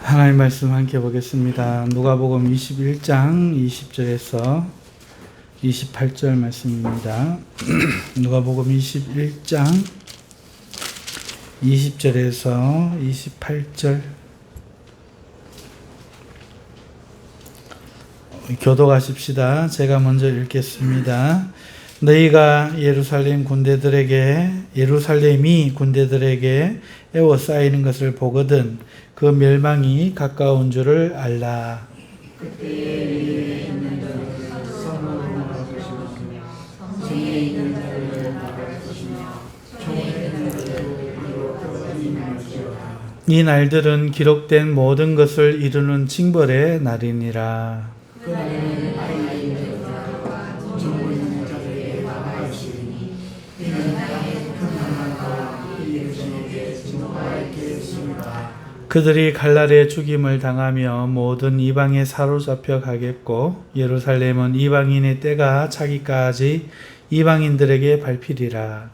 하나님 말씀 함께 보겠습니다. 누가복음 21장 20절에서 28절 말씀입니다. 누가복음 21장 20절에서 28절 교독하십시다. 제가 먼저 읽겠습니다. 너희가 예루살렘이 군대들에게 에워싸이는 것을 보거든 그 멸망이 가까운 줄을 알라. 이 날들은 기록된 모든 것을 이루는 징벌의 날이니라. 그들이 갈날에 죽임을 당하며 모든 이방에 사로잡혀 가겠고 예루살렘은 이방인의 때가 차기까지 이방인들에게 밟히리라.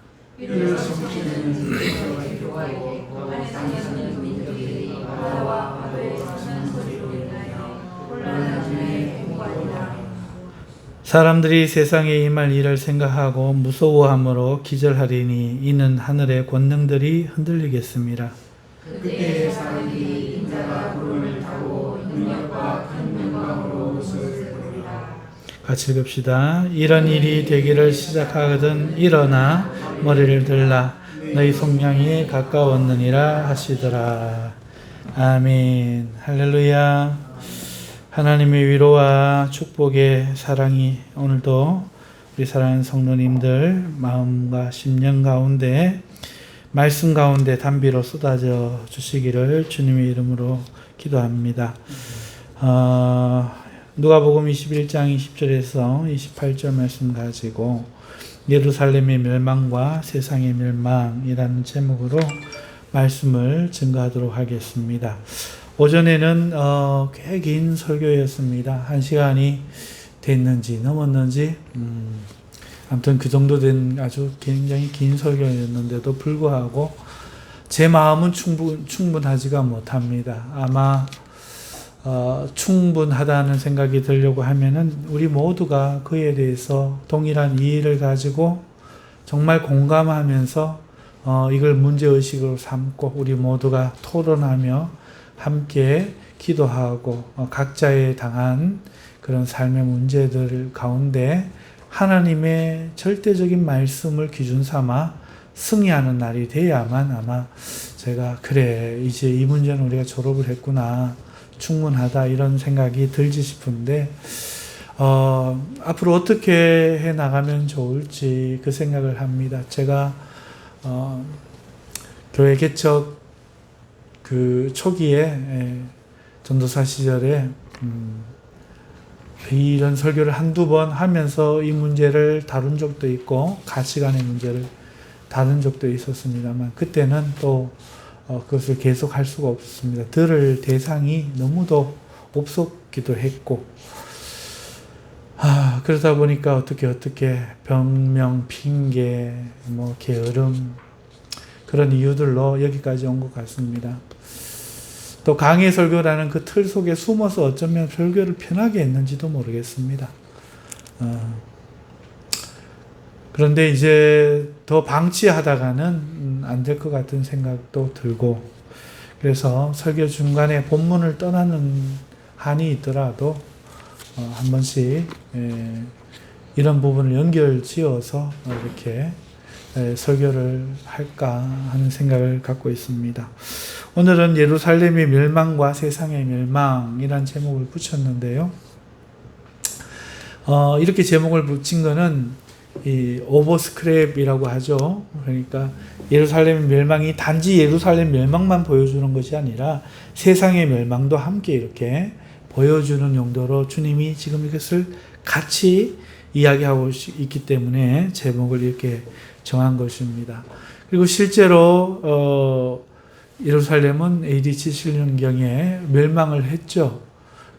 사람들이 세상에 임할 일을 생각하고 무서워함으로 기절하리니 이는 하늘의 권능들이 흔들리겠습니다. 그때 사람들이 인자가 구름을 타고 능력과 큰 영광으로 모습을 보리라. 같이 읽읍시다. 이런 일이 되기를 시작하거든 일어나 머리를 들라 너희 속량이 가까웠느니라 하시더라. 아멘. 할렐루야. 하나님의 위로와 축복의 사랑이 오늘도 우리 사랑하는 성도님들 마음과 심령 가운데 말씀 가운데 단비로 쏟아져 주시기를 주님의 이름으로 기도합니다. 누가복음 21장 20절에서 28절 말씀 가지고 예루살렘의 멸망과 세상의 멸망이라는 제목으로 말씀을 증거하도록 하겠습니다. 오전에는 꽤 긴 설교였습니다. 1시간이 됐는지 넘었는지 아무튼 그 정도 된 아주 굉장히 긴 설교였는데도 불구하고 제 마음은 충분하지가 못합니다. 아마 충분하다는 생각이 들려고 하면은 우리 모두가 그에 대해서 동일한 이해를 가지고 정말 공감하면서 이걸 문제의식으로 삼고 우리 모두가 토론하며 함께 기도하고 각자의 당한 그런 삶의 문제들 가운데 하나님의 절대적인 말씀을 기준 삼아 승리하는 날이 돼야만 아마 제가 그래 이제 이 문제는 우리가 졸업을 했구나 충분하다 이런 생각이 들지 싶은데 앞으로 어떻게 해나가면 좋을지 그 생각을 합니다. 제가 교회 개척 그 초기에 전도사 시절에 이런 설교를 한두 번 하면서 이 문제를 다룬 적도 있고 가치관의 문제를 다룬 적도 있었습니다만 그때는 또 그것을 계속할 수가 없었습니다. 들을 대상이 너무도 없었기도 했고 그러다 보니까 어떻게 변명, 핑계, 게으름 그런 이유들로 여기까지 온 것 같습니다. 또 강의 설교라는 그 틀 속에 숨어서 어쩌면 설교를 편하게 했는지도 모르겠습니다. 그런데 이제 더 방치하다가는 안 될 것 같은 생각도 들고 그래서 설교 중간에 본문을 떠나는 한이 있더라도 한 번씩 이런 부분을 연결 지어서 이렇게 설교를 할까 하는 생각을 갖고 있습니다. 오늘은 예루살렘의 멸망과 세상의 멸망이라는 제목을 붙였는데요. 이렇게 제목을 붙인 거는 이 오버스크랩이라고 하죠. 그러니까 예루살렘의 멸망이 단지 예루살렘 멸망만 보여주는 것이 아니라 세상의 멸망도 함께 이렇게 보여주는 용도로 주님이 지금 이것을 같이 이야기하고 있기 때문에 제목을 이렇게 정한 것입니다. 그리고 실제로 예루살렘은 AD 70년경에 멸망을 했죠.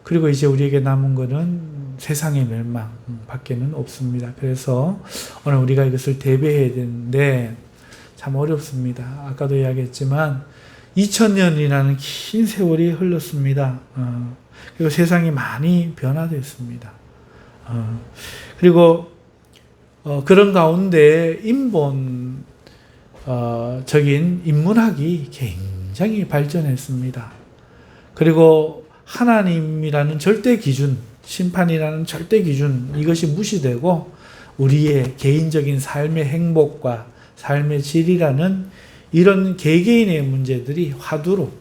그리고 이제 우리에게 남은 것은 세상의 멸망 밖에는 없습니다. 그래서 오늘 우리가 이것을 대비해야 되는데 참 어렵습니다. 아까도 이야기했지만 2000년이라는 긴 세월이 흘렀습니다. 그리고 세상이 많이 변화됐습니다. 그리고 그런 가운데 적인 인문학이 굉장히 발전했습니다. 그리고 하나님이라는 절대 기준, 심판이라는 절대 기준, 이것이 무시되고 우리의 개인적인 삶의 행복과 삶의 질이라는 이런 개개인의 문제들이 화두로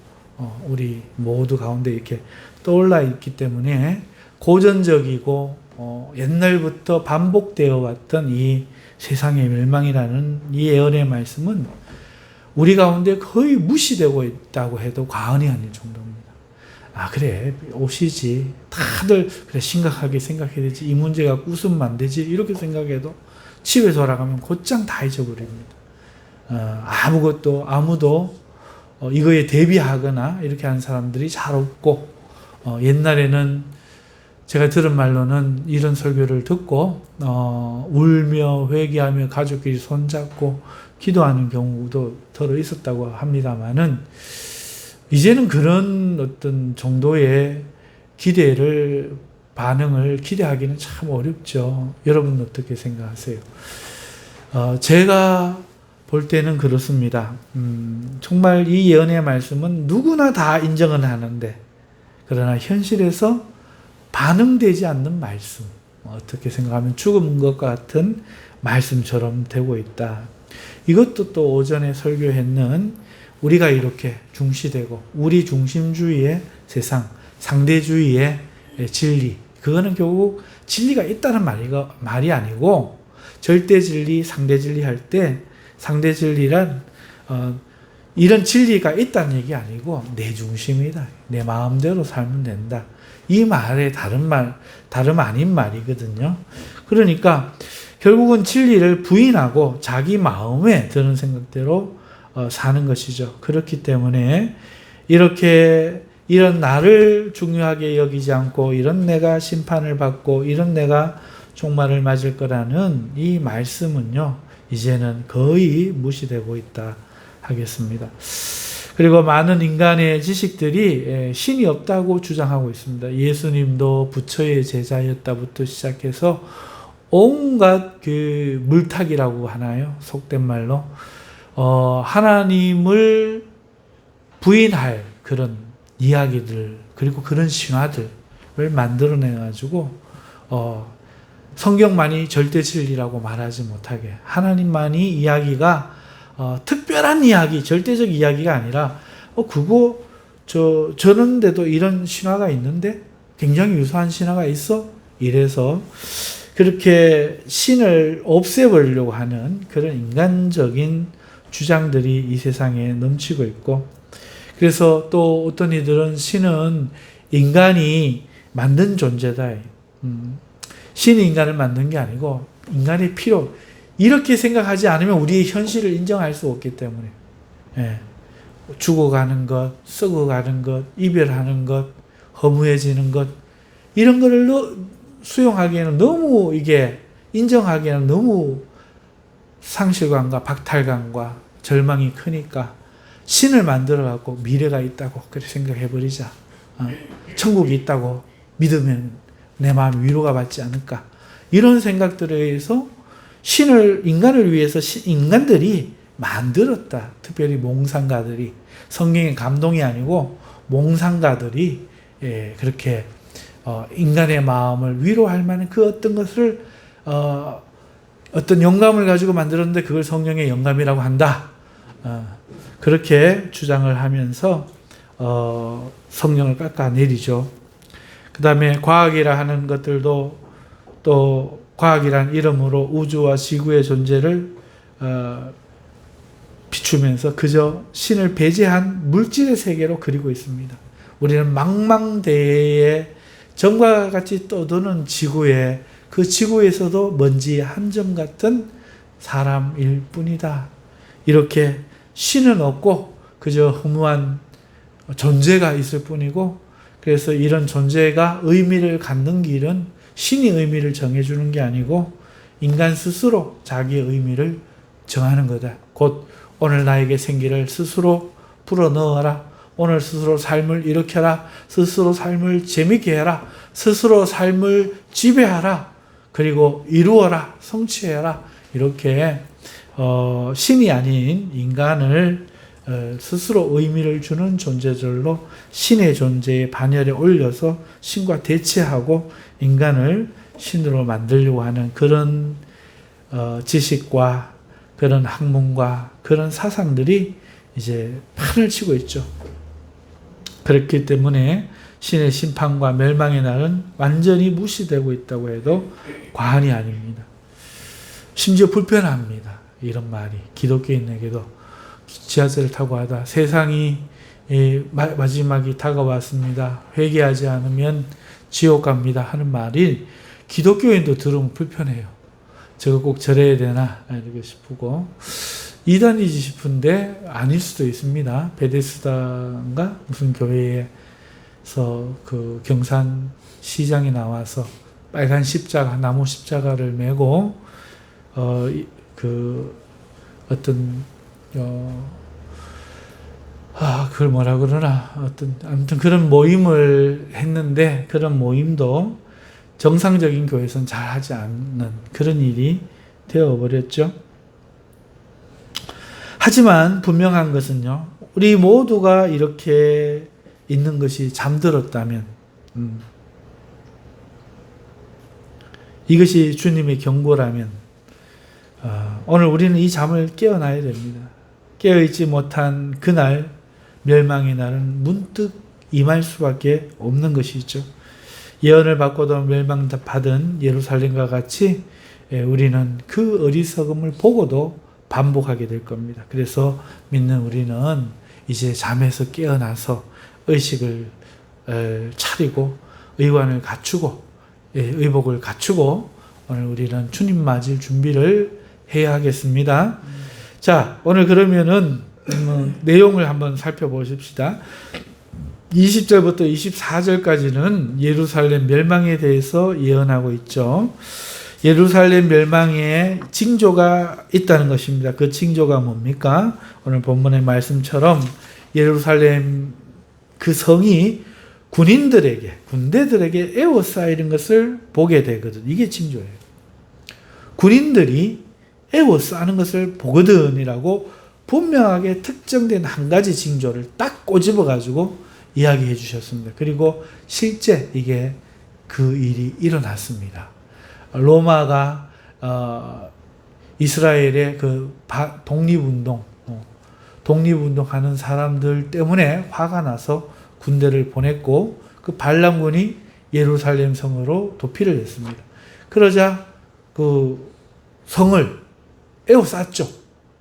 우리 모두 가운데 이렇게 떠올라 있기 때문에 고전적이고 옛날부터 반복되어 왔던 이 세상의 멸망이라는 이 예언의 말씀은 우리 가운데 거의 무시되고 있다고 해도 과언이 아닐 정도입니다. 그래 오시지, 다들 그래 심각하게 생각해야 되지, 이 문제 갖고 웃으면 안 되지, 이렇게 생각해도 집에 돌아가면 곧장 다 잊어버립니다. 아무도 이거에 대비하거나 이렇게 하는 사람들이 잘 없고, 옛날에는 제가 들은 말로는 이런 설교를 듣고 울며 회개하며 가족끼리 손잡고 기도하는 경우도 더러 있었다고 합니다만은, 이제는 그런 어떤 정도의 반응을 기대하기는 참 어렵죠. 여러분은 어떻게 생각하세요? 제가 볼 때는 그렇습니다. 정말 이 예언의 말씀은 누구나 다 인정은 하는데, 그러나 현실에서 반응되지 않는 말씀, 어떻게 생각하면 죽은 것 같은 말씀처럼 되고 있다. 이것도 또 오전에 설교했는 우리가 이렇게 중시되고 우리 중심주의의 세상, 상대주의의 진리, 그거는 결국 진리가 있다는 말이 아니고, 절대 진리, 상대 진리 할 때 상대 진리란 이런 진리가 있다는 얘기 아니고 내 중심이다, 내 마음대로 살면 된다, 이 말의 다름 아닌 말이거든요. 그러니까 결국은 진리를 부인하고 자기 마음에 드는 생각대로 사는 것이죠. 그렇기 때문에 이런 나를 중요하게 여기지 않고, 이런 내가 심판을 받고, 이런 내가 종말을 맞을 거라는 이 말씀은요, 이제는 거의 무시되고 있다 하겠습니다. 그리고 많은 인간의 지식들이 신이 없다고 주장하고 있습니다. 예수님도 부처의 제자였다부터 시작해서 온갖 그 물타기라고 하나요? 속된 말로. 하나님을 부인할 그런 이야기들, 그리고 그런 신화들을 만들어내가지고 성경만이 절대 진리라고 말하지 못하게, 하나님만이 이야기가 특별한 이야기, 절대적 이야기가 아니라 저런데도 이런 신화가 있는데, 굉장히 유사한 신화가 있어? 이래서 그렇게 신을 없애버리려고 하는 그런 인간적인 주장들이 이 세상에 넘치고 있고, 그래서 또 어떤 이들은 신은 인간이 만든 존재다. 신이 인간을 만든 게 아니고 인간의 필요, 이렇게 생각하지 않으면 우리의 현실을 인정할 수 없기 때문에, 죽어가는 것, 썩어가는 것, 이별하는 것, 허무해지는 것, 이런 거를 수용하기에는 너무, 이게 인정하기에는 너무 상실감과 박탈감과 절망이 크니까 신을 만들어갖고 미래가 있다고 그렇게 생각해버리자, 천국이 있다고 믿으면 내 마음이 위로가 받지 않을까, 이런 생각들에 의해서 인간을 위해서 인간들이 만들었다. 특별히 몽상가들이, 성경의 감동이 아니고 몽상가들이 그렇게 인간의 마음을 위로할 만한 그 어떤 것을 어떤 영감을 가지고 만들었는데 그걸 성령의 영감이라고 한다. 그렇게 주장을 하면서 성령을 깎아내리죠. 그 다음에 과학이라 하는 것들도 또 과학이란 이름으로 우주와 지구의 존재를 비추면서 그저 신을 배제한 물질의 세계로 그리고 있습니다. 우리는 망망대해에 점과 같이 떠도는 지구에, 그 지구에서도 먼지 한 점 같은 사람일 뿐이다. 이렇게 신은 없고 그저 허무한 존재가 있을 뿐이고, 그래서 이런 존재가 의미를 갖는 길은 신이 의미를 정해주는 게 아니고 인간 스스로 자기의 의미를 정하는 거다. 곧 오늘 나에게 생기를 스스로 풀어 넣어라. 오늘 스스로 삶을 일으켜라. 스스로 삶을 재밌게 해라. 스스로 삶을 지배하라. 그리고 이루어라. 성취해라. 이렇게 신이 아닌 인간을 스스로 의미를 주는 존재들로 신의 존재의 반열에 올려서 신과 대치하고 인간을 신으로 만들려고 하는 그런 지식과 그런 학문과 그런 사상들이 이제 판을 치고 있죠. 그렇기 때문에 신의 심판과 멸망의 날은 완전히 무시되고 있다고 해도 과언이 아닙니다. 심지어 불편합니다. 이런 말이 기독교인에게도 지하철을 타고 하다 세상이 마지막이 다가왔습니다. 회개하지 않으면 지옥 갑니다 하는 말이 기독교인도 들으면 불편해요. 저거 꼭 절해야 되나 이렇게 싶고 이단이지 싶은데 아닐 수도 있습니다. 베데스다인가 무슨 교회에서 그 경산 시장에 나와서 빨간 십자가 나무 십자가를 메고 그걸 뭐라 그러나 아무튼 그런 모임을 했는데 그런 모임도 정상적인 교회에서는 잘 하지 않는 그런 일이 되어버렸죠. 하지만 분명한 것은요, 우리 모두가 이렇게 있는 것이 잠들었다면, 이것이 주님의 경고라면, 오늘 우리는 이 잠을 깨어나야 됩니다. 깨어있지 못한 그날, 멸망의 날은 문득 임할 수밖에 없는 것이죠. 예언을 받고도 멸망받은 예루살렘과 같이 우리는 그 어리석음을 보고도 반복하게 될 겁니다. 그래서 믿는 우리는 이제 잠에서 깨어나서 의식을 차리고 의관을 갖추고 의복을 갖추고 오늘 우리는 주님 맞을 준비를 해야 하겠습니다. 자, 오늘 그러면은 내용을 한번 살펴보십시다. 20절부터 24절까지는 예루살렘 멸망에 대해서 예언하고 있죠. 예루살렘 멸망에 징조가 있다는 것입니다. 그 징조가 뭡니까? 오늘 본문의 말씀처럼 예루살렘 그 성이 군대들에게 에워싸이는 것을 보게 되거든. 이게 징조예요. 군인들이 에워싸는 것을 보거든이라고 분명하게 특정된 한 가지 징조를 딱 꼬집어가지고 이야기해 주셨습니다. 그리고 실제 이게 그 일이 일어났습니다. 로마가 이스라엘의 그 독립운동하는 사람들 때문에 화가 나서 군대를 보냈고 그 반란군이 예루살렘 성으로 도피를 했습니다. 그러자 그 성을 에워쌌죠.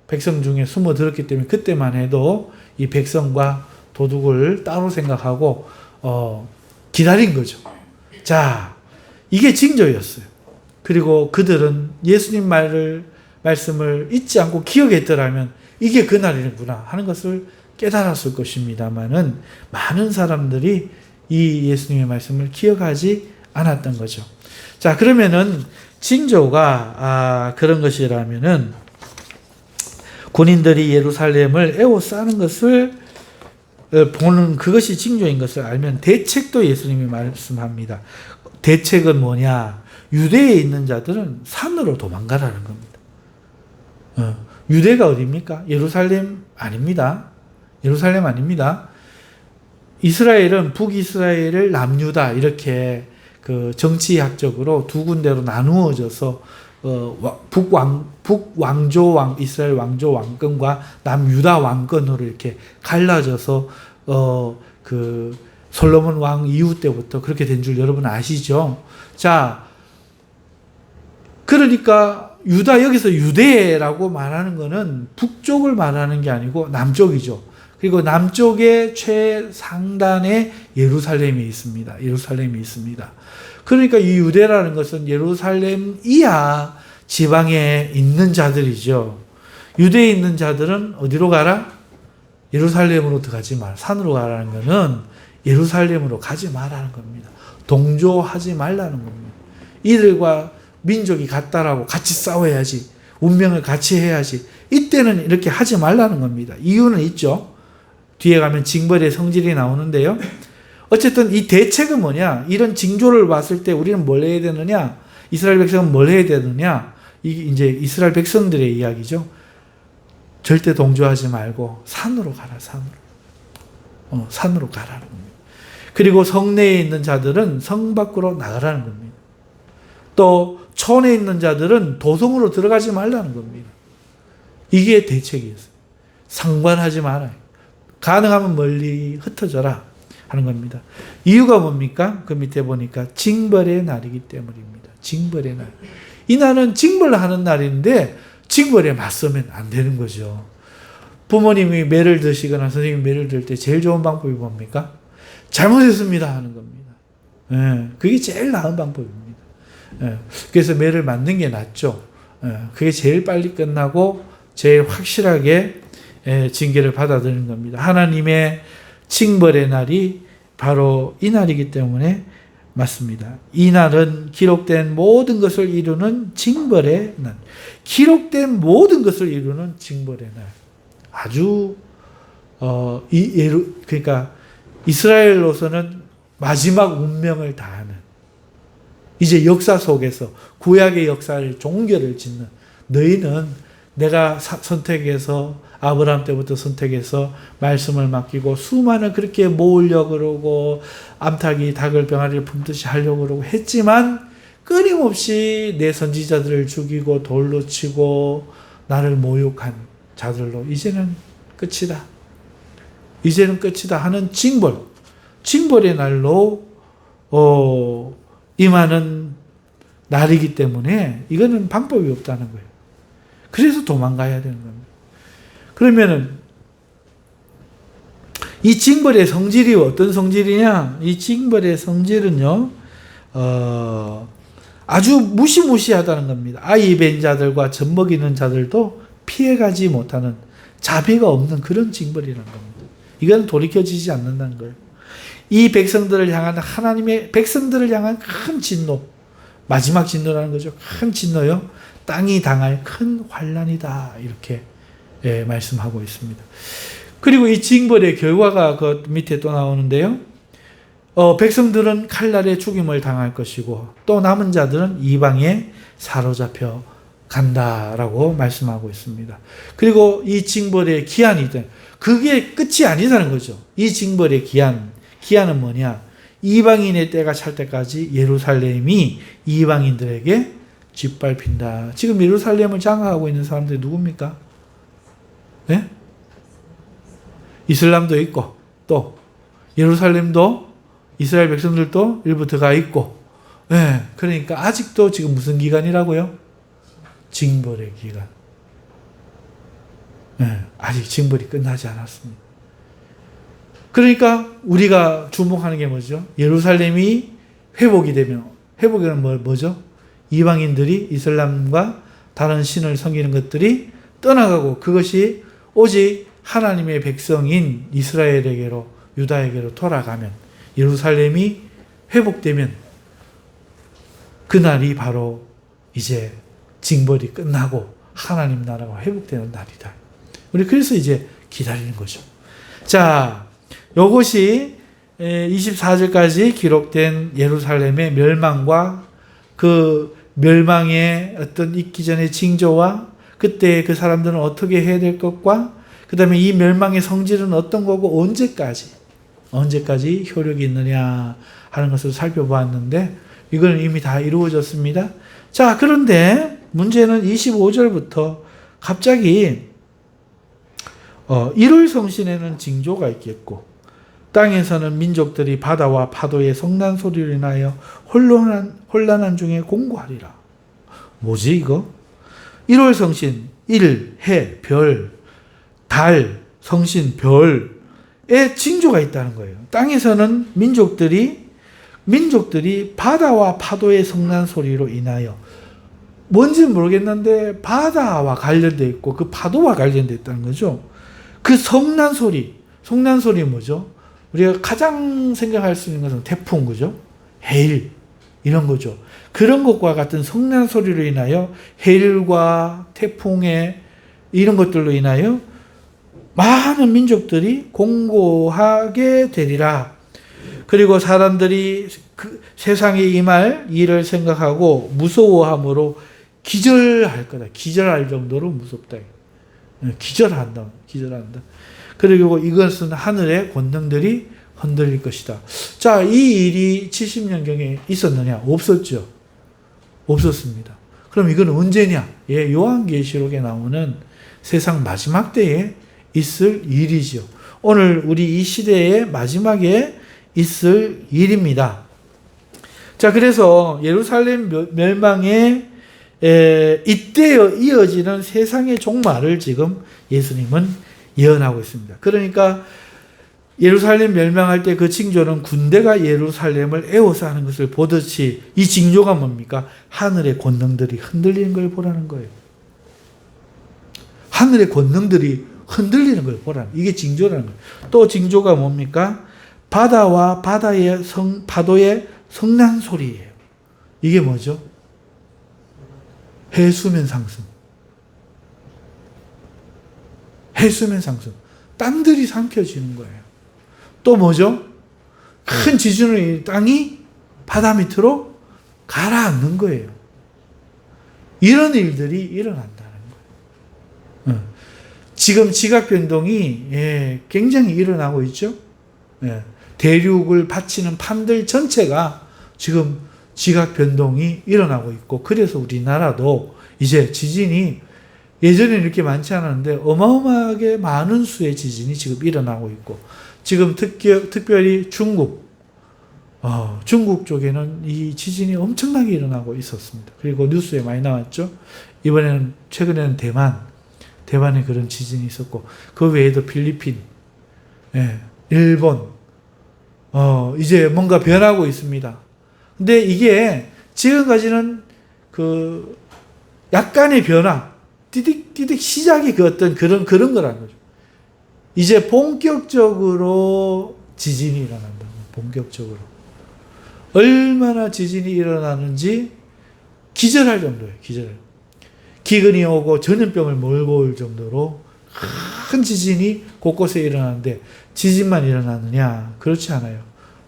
백성 중에 숨어들었기 때문에 그때만 해도 이 백성과 도둑을 따로 생각하고 기다린 거죠. 자, 이게 징조였어요. 그리고 그들은 예수님 말씀을 잊지 않고 기억했더라면 이게 그날이구나 하는 것을 깨달았을 것입니다만은 많은 사람들이 이 예수님의 말씀을 기억하지 않았던 거죠. 자, 그러면은 징조가 그런 것이라면은 군인들이 예루살렘을 에워싸는 것을 보는 그것이 징조인 것을 알면 대책도 예수님이 말씀합니다. 대책은 뭐냐? 유대에 있는 자들은 산으로 도망가라는 겁니다. 유대가 어디입니까? 예루살렘 아닙니다. 예루살렘 아닙니다. 이스라엘은 북이스라엘을 남유다 이렇게 그 정치학적으로 두 군데로 나누어져서 이스라엘 왕조 왕권과 남유다 왕권으로 이렇게 갈라져서 그 솔로몬 왕 이후 때부터 그렇게 된 줄 여러분 아시죠? 자, 그러니까 여기서 유대라고 말하는 것은 북쪽을 말하는 게 아니고 남쪽이죠. 그리고 남쪽의 최상단에 예루살렘이 있습니다. 그러니까 이 유대라는 것은 예루살렘 이하 지방에 있는 자들이죠. 유대에 있는 자들은 어디로 가라? 예루살렘으로 가지 마라. 산으로 가라는 것은 예루살렘으로 가지 말라는 겁니다. 동조하지 말라는 겁니다. 이들과 민족이 같다라고 같이 싸워야지. 운명을 같이 해야지. 이때는 이렇게 하지 말라는 겁니다. 이유는 있죠. 뒤에 가면 징벌의 성질이 나오는데요. 어쨌든 이 대책은 뭐냐? 이런 징조를 봤을 때 우리는 뭘 해야 되느냐? 이스라엘 백성은 뭘 해야 되느냐? 이게 이제 이스라엘 백성들의 이야기죠. 절대 동조하지 말고 산으로 가라, 산으로. 산으로 가라는 겁니다. 그리고 성내에 있는 자들은 성 밖으로 나가라는 겁니다. 또 촌에 있는 자들은 도성으로 들어가지 말라는 겁니다. 이게 대책이었어요. 상관하지 말아요. 가능하면 멀리 흩어져라 하는 겁니다. 이유가 뭡니까? 그 밑에 보니까 징벌의 날이기 때문입니다. 징벌의 날. 이 날은 징벌하는 날인데 징벌에 맞서면 안 되는 거죠. 부모님이 매를 드시거나 선생님이 매를 들 때 제일 좋은 방법이 뭡니까? 잘못했습니다 하는 겁니다. 예, 그게 제일 나은 방법입니다. 예, 그래서 매를 맞는 게 낫죠. 예, 그게 제일 빨리 끝나고 제일 확실하게 징계를 받아들이는 겁니다. 하나님의 징벌의 날이 바로 이 날이기 때문에 맞습니다. 이 날은 기록된 모든 것을 이루는 징벌의 날. 기록된 모든 것을 이루는 징벌의 날. 아주 그러니까 이스라엘로서는 마지막 운명을 다하는, 이제 역사 속에서 구약의 역사를 종결을 짓는, 너희는 내가 선택해서 아브라함 때부터 선택해서 말씀을 맡기고 수많은 그렇게 모으려고 그러고 암탉이 닭을 병아리를 품듯이 하려고 그러고 했지만 끊임없이 내 선지자들을 죽이고 돌로 치고 나를 모욕한 자들로 이제는 끝이다. 이제는 끝이다 하는 징벌의 날로 임하는 날이기 때문에 이거는 방법이 없다는 거예요. 그래서 도망가야 되는 겁니다. 그러면은 이 징벌의 성질이 어떤 성질이냐? 이 징벌의 성질은요, 아주 무시무시하다는 겁니다. 아이 뵌 자들과 젖먹이는 자들도 피해가지 못하는, 자비가 없는 그런 징벌이라는 겁니다. 이건 돌이켜지지 않는다는 거예요. 이 백성들을 향한 하나님의 백성들을 향한 큰 진노, 마지막 진노라는 거죠. 큰 진노요. 땅이 당할 큰 환난이다. 이렇게 말씀하고 있습니다. 그리고 이 징벌의 결과가 그 밑에 또 나오는데요. 백성들은 칼날에 죽임을 당할 것이고 또 남은 자들은 이방에 사로잡혀 간다라고 말씀하고 있습니다. 그리고 이 징벌의 기한이든 그게 끝이 아니라는 거죠. 이 징벌의 기한은 뭐냐? 이방인의 때가 찰 때까지 예루살렘이 이방인들에게 짓밟힌다. 지금 예루살렘을 장악하고 있는 사람들이 누굽니까? 네? 이슬람도 있고 또 예루살렘도 이스라엘 백성들도 일부 들어가 있고, 네. 그러니까 아직도 지금 무슨 기간이라고요? 징벌의 기간. 네. 아직 징벌이 끝나지 않았습니다. 그러니까 우리가 주목하는 게 뭐죠? 예루살렘이 회복이 뭐죠? 이방인들이 이슬람과 다른 신을 섬기는 것들이 떠나가고 그것이 오직 하나님의 백성인 이스라엘에게로, 유다에게로 돌아가면, 예루살렘이 회복되면 그날이 바로 이제 징벌이 끝나고 하나님 나라가 회복되는 날이다. 우리 그래서 이제 기다리는 거죠. 자, 이것이 24절까지 기록된 예루살렘의 멸망과 그 멸망의 어떤 있기 전의 징조와 그때 그 사람들은 어떻게 해야 될 것과 그 다음에 이 멸망의 성질은 어떤 거고 언제까지 효력이 있느냐 하는 것을 살펴보았는데 이건 이미 다 이루어졌습니다. 자, 그런데 문제는 25절부터 갑자기 1월 성신에는 징조가 있겠고 땅에서는 민족들이 바다와 파도의 성난 소리로 인하여 혼란한 중에 공고하리라. 뭐지 이거? 1월 성신, 일, 해, 별, 달, 성신, 별에 징조가 있다는 거예요. 땅에서는 민족들이 바다와 파도의 성난 소리로 인하여, 뭔지는 모르겠는데 바다와 관련되어 있고 그 파도와 관련되어 있다는 거죠. 그 성난 소리 뭐죠? 우리가 가장 생각할 수 있는 것은 태풍, 그죠? 해일, 이런 거죠. 그런 것과 같은 성난 소리로 인하여 해일과 태풍의 이런 것들로 인하여 많은 민족들이 공고하게 되리라. 그리고 사람들이 그 세상에 임할 일을 생각하고 무서워함으로 기절할 거다. 기절할 정도로 무섭다. 기절한다. 기절한다. 그리고 이것은 하늘의 권능들이 흔들릴 것이다. 자, 이 일이 70년경에 있었느냐? 없었죠. 없었습니다. 그럼 이건 언제냐? 예, 요한계시록에 나오는 세상 마지막 때에 있을 일이죠. 오늘 우리 이 시대의 마지막에 있을 일입니다. 자, 그래서 예루살렘 멸망에 이때 이어지는 세상의 종말을 지금 예수님은 예언하고 있습니다. 그러니까 예루살렘 멸망할 때 그 징조는 군대가 예루살렘을 에워싸는 것을 보듯이 이 징조가 뭡니까? 하늘의 권능들이 흔들리는 걸 보라는 거예요. 하늘의 권능들이 흔들리는 걸 보라는 거예요. 이게 징조라는 거예요. 또 징조가 뭡니까? 바다와 파도의 성난 소리예요. 이게 뭐죠? 해수면 상승. 해수면 상승. 땅들이 삼켜지는 거예요. 또 뭐죠? 큰 지진으로 땅이 바다 밑으로 가라앉는 거예요. 이런 일들이 일어난다는 거예요. 지금 지각 변동이 굉장히 일어나고 있죠. 대륙을 받치는 판들 전체가 지금 지각 변동이 일어나고 있고, 그래서 우리나라도 이제 지진이 예전에는 이렇게 많지 않았는데 어마어마하게 많은 수의 지진이 지금 일어나고 있고, 지금 특별히 중국 쪽에는 이 지진이 엄청나게 일어나고 있었습니다. 그리고 뉴스에 많이 나왔죠. 이번에는 최근에는 대만에 그런 지진이 있었고, 그 외에도 필리핀, 일본, 이제 뭔가 변하고 있습니다. 근데 이게 지금까지는 그 약간의 변화, 띠딕 시작이 그 어떤 그런 거라는 거죠. 이제 본격적으로 지진이 일어난다. 본격적으로. 얼마나 지진이 일어나는지 기절할 정도예요. 기근이 오고 전염병을 몰고 올 정도로 큰 지진이 곳곳에 일어나는데 지진만 일어나느냐? 그렇지 않아요.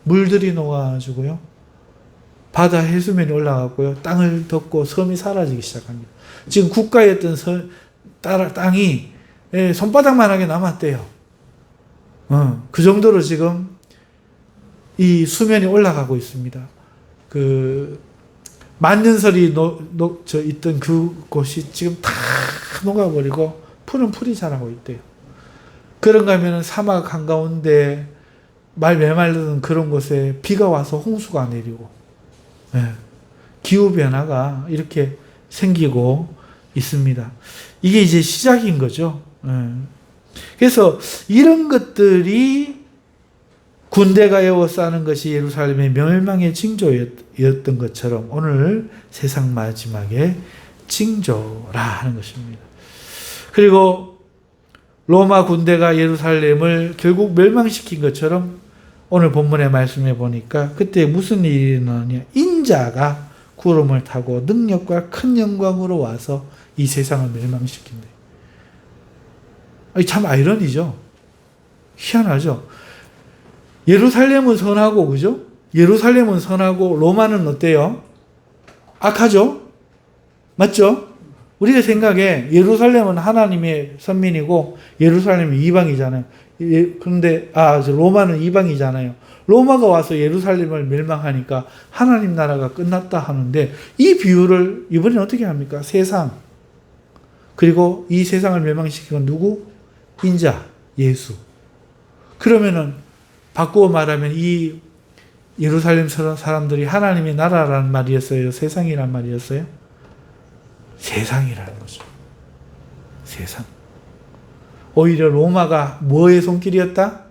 물들이 녹아가지고요. 바다 해수면이 올라갔고요. 땅을 덮고 섬이 사라지기 시작합니다. 지금 국가였던 땅이 손바닥만하게 남았대요. 그 정도로 지금 이 수면이 올라가고 있습니다. 그 만년설이 있던 그곳이 지금 다 녹아버리고 푸른 풀이 자라고 있대요. 그런가 하면 사막 한가운데 메말르던 그런 곳에 비가 와서 홍수가 내리고, 기후변화가 이렇게 생기고 있습니다. 이게 이제 시작인 거죠. 그래서 이런 것들이 군대가 에워싸는 것이 예루살렘의 멸망의 징조였던 것처럼 오늘 세상 마지막의 징조라 하는 것입니다. 그리고 로마 군대가 예루살렘을 결국 멸망시킨 것처럼 오늘 본문의 말씀에 보니까 그때 무슨 일이 일어나냐? 인자가 구름을 타고 능력과 큰 영광으로 와서 이 세상을 멸망시킨다. 참 아이러니죠. 희한하죠. 예루살렘은 선하고, 그죠? 예루살렘은 선하고 로마는 어때요? 악하죠? 맞죠? 우리가 생각에 예루살렘은 하나님의 선민이고 예루살렘은 이방이잖아요. 그런데 로마는 이방이잖아요. 로마가 와서 예루살렘을 멸망하니까 하나님 나라가 끝났다 하는데, 이 비유를 이번엔 어떻게 합니까? 세상. 그리고 이 세상을 멸망시킨 건 누구? 인자, 예수. 그러면은 바꾸어 말하면 이 예루살렘 사람들이 하나님의 나라라는 말이었어요? 세상이란 말이었어요? 세상이라는 거죠. 세상. 오히려 로마가 뭐의 손길이었다?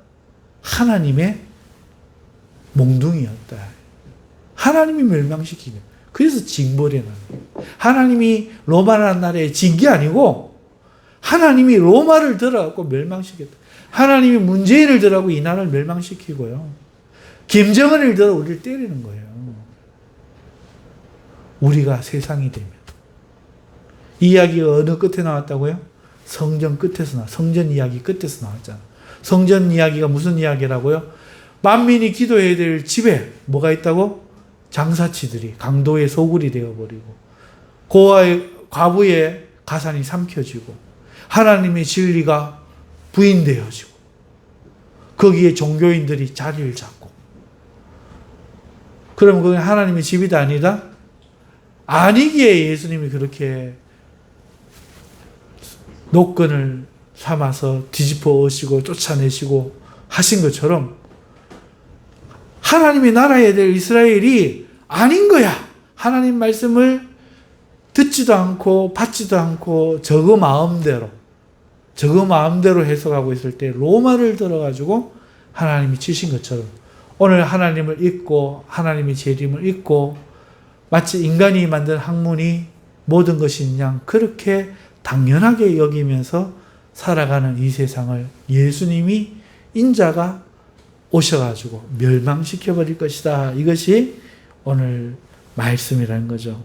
하나님의 몽둥이였다. 하나님이 멸망시키는. 그래서 징벌이 나는 거예요. 하나님이 로마라는 나라에 진 게 아니고 하나님이 로마를 들어갖고 멸망시켰다. 하나님이 문재인을 들어갖고 이 나라를 멸망시키고요. 김정은을 들어 우리를 때리는 거예요. 우리가 세상이 되면. 이 이야기가 어느 끝에 나왔다고요? 성전 끝에서 성전 이야기 끝에서 나왔잖아. 성전 이야기가 무슨 이야기라고요? 만민이 기도해야 될 집에 뭐가 있다고? 장사치들이 강도의 소굴이 되어버리고 고아의 과부의 가산이 삼켜지고 하나님의 진리가 부인되어지고 거기에 종교인들이 자리를 잡고 그러면 그게 하나님의 집이다 아니다? 아니기에 예수님이 그렇게 노건을 삼아서 뒤집어 엎으시고 쫓아내시고 하신 것처럼 하나님이 나라에 될 이스라엘이 아닌 거야. 하나님 말씀을 듣지도 않고 받지도 않고 저거 마음대로 해석하고 있을 때 로마를 들어가지고 하나님이 치신 것처럼 오늘 하나님을 잊고 하나님의 재림을 잊고 마치 인간이 만든 학문이 모든 것인 양 그렇게 당연하게 여기면서 살아가는 이 세상을 예수님이 인자가 오셔가지고 멸망시켜버릴 것이다. 이것이 오늘 말씀이라는 거죠.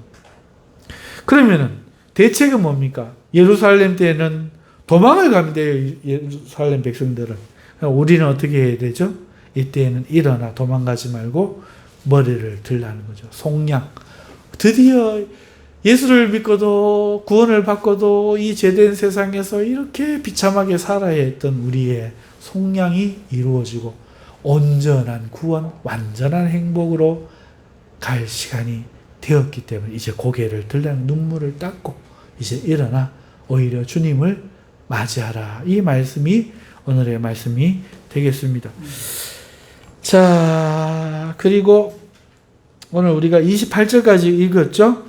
그러면은 대책은 뭡니까? 예루살렘 때는 도망을 가면 돼요. 예루살렘 백성들은. 우리는 어떻게 해야 되죠? 이때에는 일어나 도망가지 말고 머리를 들라는 거죠. 속량. 드디어 예수를 믿고도 구원을 받고도 이 죄된 세상에서 이렇게 비참하게 살아야 했던 우리의 속량이 이루어지고 온전한 구원, 완전한 행복으로 갈 시간이 되었기 때문에 이제 고개를 들라는 눈물을 닦고 이제 일어나 오히려 주님을 맞이하라. 이 말씀이 오늘의 말씀이 되겠습니다. 자, 그리고 오늘 우리가 28절까지 읽었죠?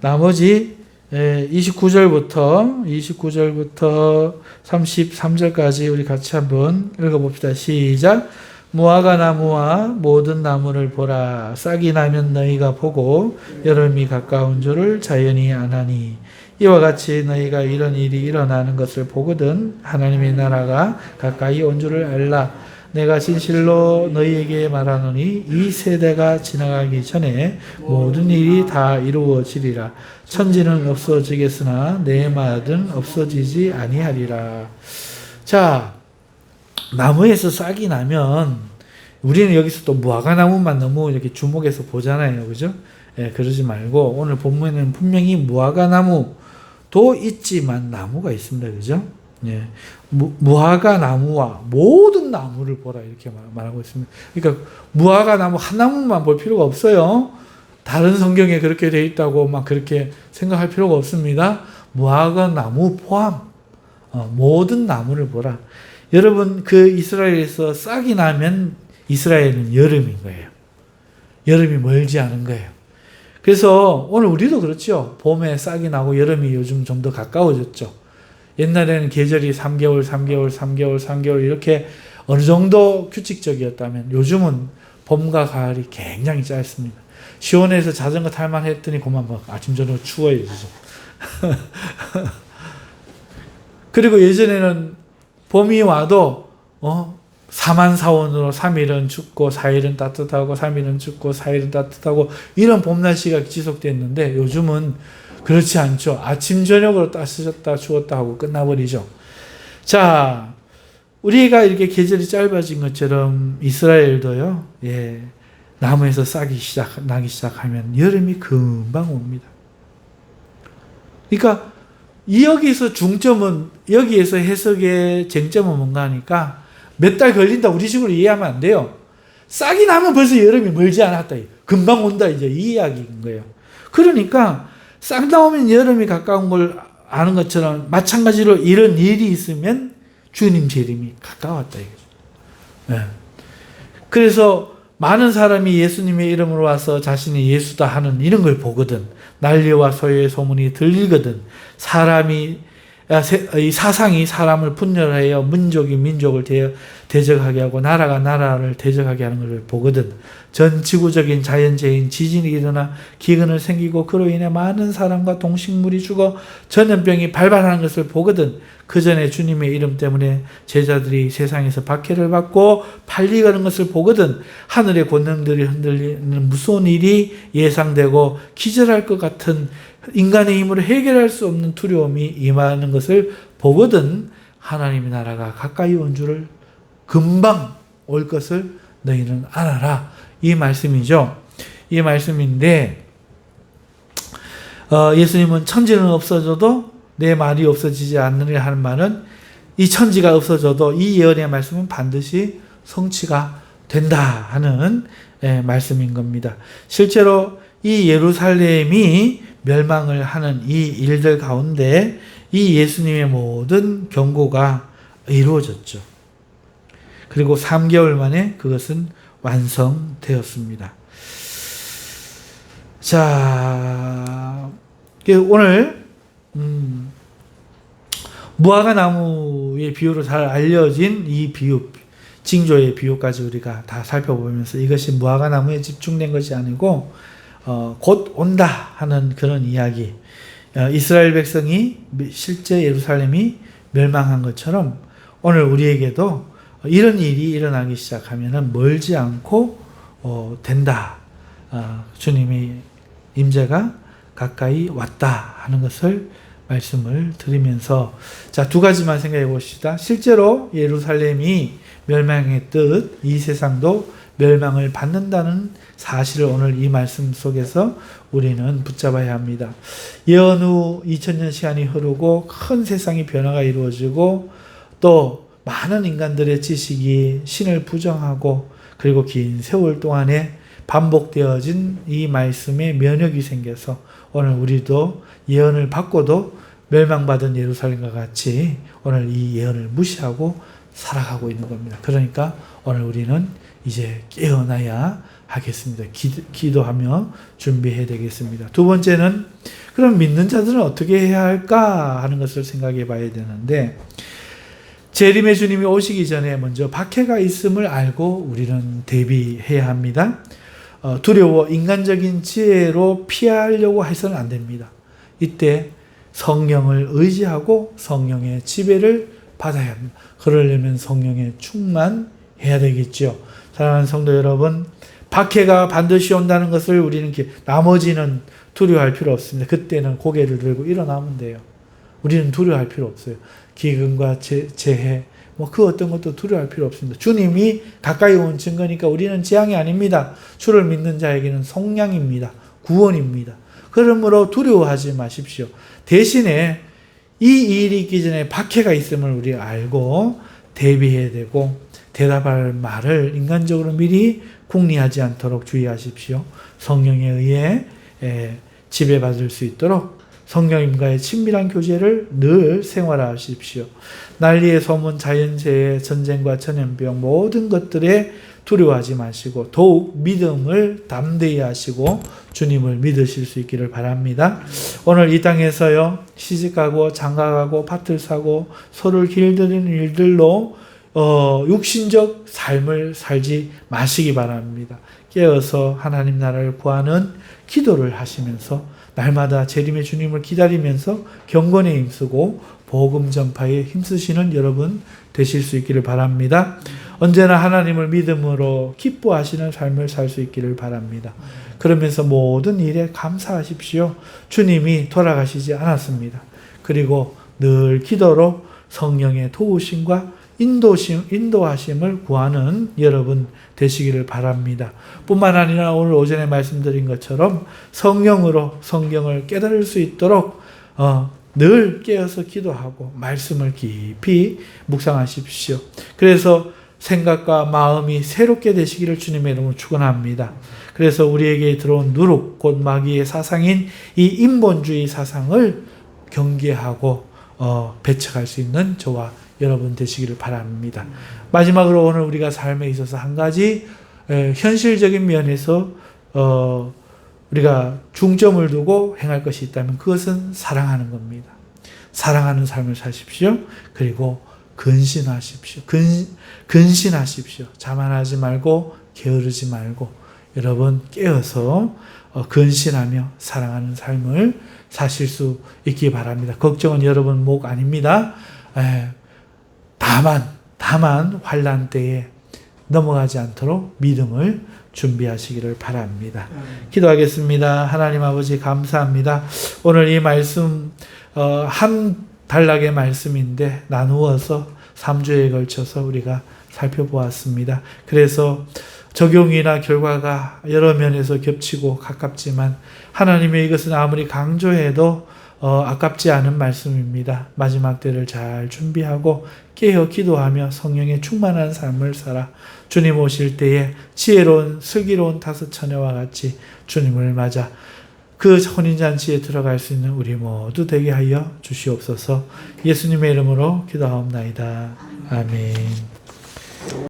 나머지 29절부터 33절까지 우리 같이 한번 읽어봅시다. 시작. 무화과 나무와 모든 나무를 보라. 싹이 나면 너희가 보고 여름이 가까운 줄을 자연히 아나니 이와 같이 너희가 이런 일이 일어나는 것을 보거든 하나님의 나라가 가까이 온 줄을 알라. 내가 진실로 너희에게 말하노니 이 세대가 지나가기 전에 모든 일이 다 이루어지리라. 천지는 없어지겠으나 내 말은 없어지지 아니하리라. 자, 나무에서 싹이 나면 우리는 여기서 또 무화과 나무만 너무 이렇게 주목해서 보잖아요. 그죠? 예, 그러지 말고 오늘 본문에는 분명히 무화과 나무도 있지만 나무가 있습니다. 그죠? 예. 무화과 나무와 모든 나무를 보라 이렇게 말하고 있습니다. 그러니까 무화과 나무 한 나무만 볼 필요가 없어요. 다른 성경에 그렇게 되어 있다고 막 그렇게 생각할 필요가 없습니다. 무화과 나무 포함 모든 나무를 보라. 여러분 그 이스라엘에서 싹이 나면 이스라엘은 여름인 거예요. 여름이 멀지 않은 거예요. 그래서 오늘 우리도 그렇죠. 봄에 싹이 나고 여름이 요즘 좀 더 가까워졌죠. 옛날에는 계절이 3개월 이렇게 어느 정도 규칙적이었다면 요즘은 봄과 가을이 굉장히 짧습니다. 시원해서 자전거 탈만 했더니 그만 막 아침 저녁 추워지죠. 그리고 예전에는 봄이 와도 사만사원으로 3일은 춥고 4일은 따뜻하고 3일은 춥고 4일은 따뜻하고 이런 봄 날씨가 지속됐는데 요즘은 그렇지 않죠. 아침 저녁으로 따스졌다 추웠다 하고 끝나버리죠. 자, 우리가 이렇게 계절이 짧아진 것처럼 이스라엘도요. 예, 나무에서 싹이 나기 시작하면 여름이 금방 옵니다. 그러니까 여기서 중점은 여기에서 해석의 쟁점은 뭔가 하니까 몇 달 걸린다 우리 식으로 이해하면 안 돼요. 싹이 나면 벌써 여름이 멀지 않았다. 금방 온다 이제 이 이야기인 거예요. 그러니까 싹 나오면 여름이 가까운 걸 아는 것처럼 마찬가지로 이런 일이 있으면 주님 재림이 가까웠다 이거죠. 네. 그래서 많은 사람이 예수님의 이름으로 와서 자신이 예수다 하는 이런 걸 보거든. 난리와 소요의 소문이 들리거든. 이 사상이 사람을 분열하여 민족이 민족을 대적하게 하고 나라가 나라를 대적하게 하는 것을 보거든. 전 지구적인 자연재해인 지진이 일어나 기근을 생기고 그로 인해 많은 사람과 동식물이 죽어 전염병이 발발하는 것을 보거든. 그 전에 주님의 이름 때문에 제자들이 세상에서 박해를 받고 팔리가는 것을 보거든. 하늘의 권능들이 흔들리는 무서운 일이 예상되고 기절할 것 같은 인간의 힘으로 해결할 수 없는 두려움이 임하는 것을 보거든 하나님의 나라가 가까이 온 줄을 금방 올 것을 너희는 알아라. 이 말씀이죠. 이 말씀인데 예수님은 천지는 없어져도 내 말이 없어지지 않느니라 하는 말은 이 천지가 없어져도 이 예언의 말씀은 반드시 성취가 된다 하는 말씀인 겁니다. 실제로 이 예루살렘이 멸망을 하는 이 일들 가운데 이 예수님의 모든 경고가 이루어졌죠. 그리고 3개월 만에 그것은 완성되었습니다. 자, 오늘 무화과 나무의 비유로 잘 알려진 이 비유, 징조의 비유까지 우리가 다 살펴보면서 이것이 무화과 나무에 집중된 것이 아니고 곧 온다 하는 그런 이야기. 이스라엘 백성이 실제 예루살렘이 멸망한 것처럼 오늘 우리에게도 이런 일이 일어나기 시작하면 멀지 않고 된다. 주님의 임재가 가까이 왔다 하는 것을 말씀을 드리면서 자, 두 가지만 생각해 봅시다. 실제로 예루살렘이 멸망했듯 이 세상도 멸망을 받는다는 사실을 오늘 이 말씀 속에서 우리는 붙잡아야 합니다. 예언 후 2000년 시간이 흐르고 큰 세상의 변화가 이루어지고 또 많은 인간들의 지식이 신을 부정하고 그리고 긴 세월 동안에 반복되어진 이 말씀에 면역이 생겨서 오늘 우리도 예언을 받고도 멸망받은 예루살렘과 같이 오늘 이 예언을 무시하고 살아가고 있는 겁니다. 그러니까 오늘 우리는 이제 깨어나야 하겠습니다. 기도하며 준비해야 되겠습니다. 두 번째는 그럼 믿는 자들은 어떻게 해야 할까 하는 것을 생각해 봐야 되는데 재림의 주님이 오시기 전에 먼저 박해가 있음을 알고 우리는 대비해야 합니다. 두려워 인간적인 지혜로 피하려고 해서는 안 됩니다. 이때 성령을 의지하고 성령의 지배를 받아야 합니다. 그러려면 성령에 충만해야 되겠죠. 사랑하는 성도 여러분, 박해가 반드시 온다는 것을 우리는 나머지는 두려워할 필요 없습니다. 그때는 고개를 들고 일어나면 돼요. 우리는 두려워할 필요 없어요. 기근과 재해 그 어떤 것도 두려워할 필요 없습니다. 주님이 가까이 온 증거니까 우리는 재앙이 아닙니다. 주를 믿는 자에게는 속량입니다. 구원입니다. 그러므로 두려워하지 마십시오. 대신에 이 일이 있기 전에 박해가 있음을 우리 알고 대비해야 되고 대답할 말을 인간적으로 미리 궁리하지 않도록 주의하십시오. 성령에 의해 지배받을 수 있도록 성령님과의 친밀한 교제를 늘 생활하십시오. 난리의 소문, 자연재해, 전쟁과 전염병 모든 것들에 두려워하지 마시고 더욱 믿음을 담대히 하시고 주님을 믿으실 수 있기를 바랍니다. 오늘 이 땅에서요 시집가고 장가가고 밭을 사고 소를 길들이는 일들로 육신적 삶을 살지 마시기 바랍니다. 깨어서 하나님 나라를 구하는 기도를 하시면서 날마다 재림의 주님을 기다리면서 경건에 힘쓰고 복음 전파에 힘쓰시는 여러분 되실 수 있기를 바랍니다. 언제나 하나님을 믿음으로 기뻐하시는 삶을 살 수 있기를 바랍니다. 그러면서 모든 일에 감사하십시오. 주님이 돌아가시지 않았습니다. 그리고 늘 기도로 성령의 도우심과 인도하심을 구하는 여러분 되시기를 바랍니다. 뿐만 아니라 오늘 오전에 말씀드린 것처럼 성령으로 성경을 깨달을 수 있도록 늘 깨어서 기도하고 말씀을 깊이 묵상하십시오. 그래서 생각과 마음이 새롭게 되시기를 주님의 이름으로 축원합니다. 그래서 우리에게 들어온 누룩 곧 마귀의 사상인 이 인본주의 사상을 경계하고 배척할 수 있는 저와 여러분 되시기를 바랍니다. 마지막으로 오늘 우리가 삶에 있어서 한 가지 현실적인 면에서 우리가 중점을 두고 행할 것이 있다면 그것은 사랑하는 겁니다. 사랑하는 삶을 사십시오. 그리고 근신하십시오. 근신하십시오. 자만하지 말고 게으르지 말고 여러분 깨어서 근신하며 사랑하는 삶을 사실 수 있기 바랍니다. 걱정은 여러분 목 아닙니다. 다만 환난 때에 넘어가지 않도록 믿음을 준비하시기를 바랍니다. 기도하겠습니다. 하나님 아버지 감사합니다. 오늘 이 말씀 한 단락의 말씀인데 나누어서 3주에 걸쳐서 우리가 살펴보았습니다. 그래서 적용이나 결과가 여러 면에서 겹치고 가깝지만 하나님의 이것은 아무리 강조해도 아깝지 않은 말씀입니다. 마지막 때를 잘 준비하고 깨어 기도하며 성령의 충만한 삶을 살아 주님 오실 때에 지혜로운 슬기로운 다섯 처녀와 같이 주님을 맞아 그 혼인잔치에 들어갈 수 있는 우리 모두 되게 하여 주시옵소서. 예수님의 이름으로 기도하옵나이다. 아멘.